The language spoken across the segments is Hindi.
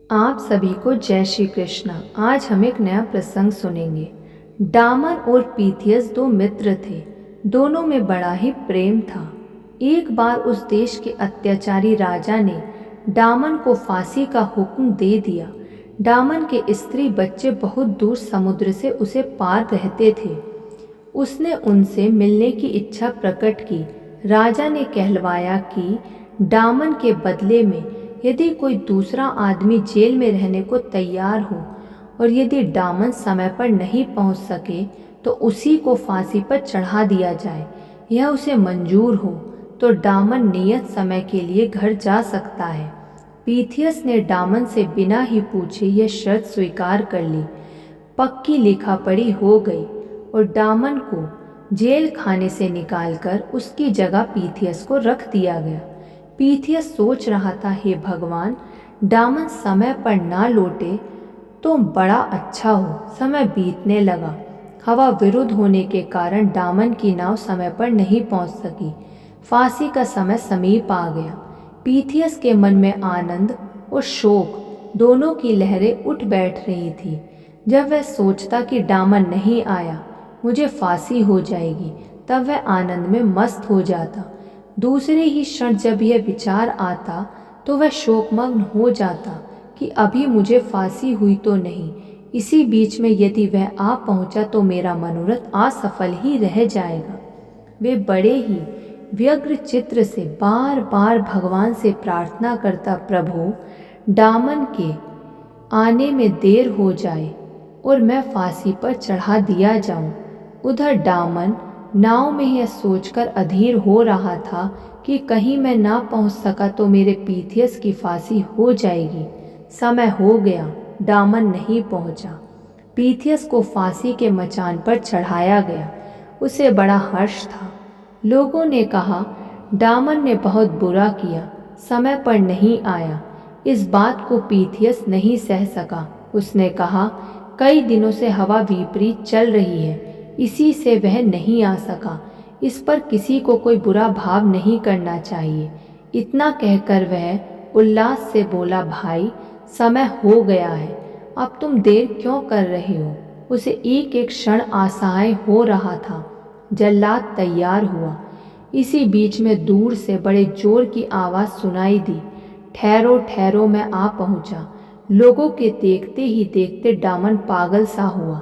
आप सभी को जय श्री कृष्ण। आज हम एक नया प्रसंग सुनेंगे। डामन और पीथियस दो मित्र थे। दोनों में बड़ा ही प्रेम था। एक बार उस देश के अत्याचारी राजा ने डामन को फांसी का हुक्म दे दिया। डामन के स्त्री बच्चे बहुत दूर समुद्र से उसे पार रहते थे। उसने उनसे मिलने की इच्छा प्रकट की। राजा ने कहलवाया कि डामन के बदले में यदि कोई दूसरा आदमी जेल में रहने को तैयार हो और यदि डामन समय पर नहीं पहुंच सके तो उसी को फांसी पर चढ़ा दिया जाए। यह उसे मंजूर हो तो डामन नियत समय के लिए घर जा सकता है। पीथियस ने डामन से बिना ही पूछे यह शर्त स्वीकार कर ली। पक्की लिखापढ़ी हो गई और डामन को जेल खाने से निकालकर उसकी जगह पीथियस को रख दिया गया। पीथियस सोच रहा था, हे भगवान, डामन समय पर ना लौटे तो बड़ा अच्छा हो। समय बीतने लगा। हवा विरुद्ध होने के कारण डामन की नाव समय पर नहीं पहुंच सकी। फांसी का समय समीप आ गया। पीथियस के मन में आनंद और शोक दोनों की लहरें उठ बैठ रही थी। जब वह सोचता कि डामन नहीं आया, मुझे फांसी हो जाएगी, तब वह आनंद में मस्त हो जाता। दूसरे ही क्षण जब यह विचार आता तो वह शोकमग्न हो जाता कि अभी मुझे फांसी हुई तो नहीं। इसी बीच में यदि वह आ पहुंचा तो मेरा मनोरथ असफल ही रह जाएगा। वे बड़े ही व्यग्र चित्र से बार बार भगवान से प्रार्थना करता, प्रभु, डामन के आने में देर हो जाए और मैं फांसी पर चढ़ा दिया जाऊं। उधर डामन नाव में यह सोचकर अधीर हो रहा था कि कहीं मैं ना पहुंच सका तो मेरे पीथियस की फांसी हो जाएगी। समय हो गया, डामन नहीं पहुंचा। पीथियस को फांसी के मचान पर चढ़ाया गया। उसे बड़ा हर्ष था। लोगों ने कहा, डामन ने बहुत बुरा किया, समय पर नहीं आया। इस बात को पीथियस नहीं सह सका। उसने कहा, कई दिनों से हवा विपरीत चल रही है, इसी से वह नहीं आ सका। इस पर किसी को कोई बुरा भाव नहीं करना चाहिए। इतना कहकर वह उल्लास से बोला, भाई, समय हो गया है, अब तुम देर क्यों कर रहे हो। उसे एक एक क्षण असहाय हो रहा था। जल्लाद तैयार हुआ। इसी बीच में दूर से बड़े जोर की आवाज़ सुनाई दी, ठहरो ठहरो, मैं आ पहुंचा। लोगों के देखते ही देखते डामन पागल सा हुआ।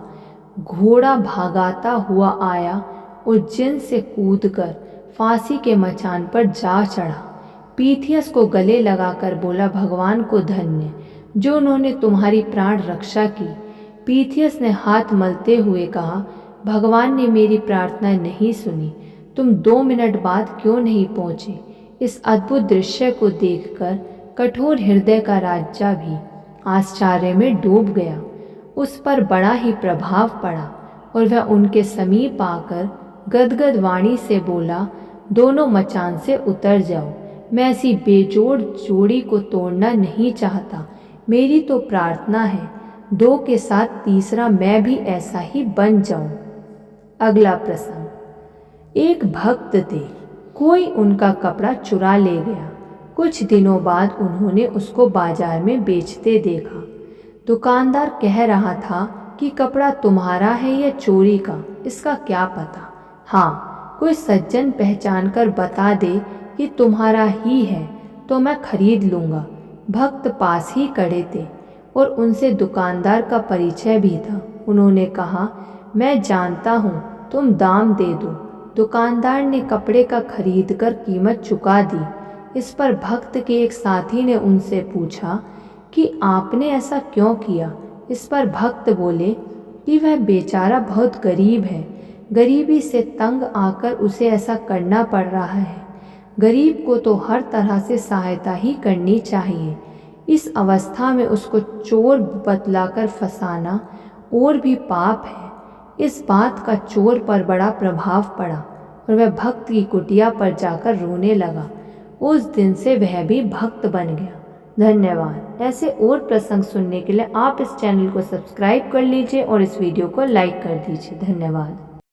घोड़ा भागाता हुआ आया और जिन से कूदकर फांसी के मचान पर जा चढ़ा। पीथियस को गले लगाकर बोला, भगवान को धन्य जो उन्होंने तुम्हारी प्राण रक्षा की। पीथियस ने हाथ मलते हुए कहा, भगवान ने मेरी प्रार्थना नहीं सुनी। तुम 2 मिनट बाद क्यों नहीं पहुँचे। इस अद्भुत दृश्य को देखकर कठोर हृदय का राजा भी आश्चर्य में डूब गया। उस पर बड़ा ही प्रभाव पड़ा और वह उनके समीप आकर गदगद वाणी से बोला, दोनों मचान से उतर जाओ। मैं ऐसी बेजोड़ जोड़ी को तोड़ना नहीं चाहता। मेरी तो प्रार्थना है, 2 के साथ तीसरा मैं भी ऐसा ही बन जाऊं। अगला प्रसंग। एक भक्त थे। कोई उनका कपड़ा चुरा ले गया। कुछ दिनों बाद उन्होंने उसको बाजार में बेचते देखा। दुकानदार कह रहा था कि कपड़ा तुम्हारा है या चोरी का, इसका क्या पता। हाँ, कोई सज्जन पहचान कर बता दे कि तुम्हारा ही है तो मैं खरीद लूँगा। भक्त पास ही खड़े थे और उनसे दुकानदार का परिचय भी था। उन्होंने कहा, मैं जानता हूँ, तुम दाम दे दो। दुकानदार ने कपड़े का खरीद कर कीमत चुका दी। इस पर भक्त के एक साथी ने उनसे पूछा कि आपने ऐसा क्यों किया। इस पर भक्त बोले कि वह बेचारा बहुत गरीब है, गरीबी से तंग आकर उसे ऐसा करना पड़ रहा है। गरीब को तो हर तरह से सहायता ही करनी चाहिए। इस अवस्था में उसको चोर बतलाकर फंसाना और भी पाप है। इस बात का चोर पर बड़ा प्रभाव पड़ा और वह भक्त की कुटिया पर जाकर रोने लगा। उस दिन से वह भी भक्त बन गया। धन्यवाद। ऐसे और प्रसंग सुनने के लिए आप इस चैनल को सब्सक्राइब कर लीजिए और इस वीडियो को लाइक कर दीजिए। धन्यवाद।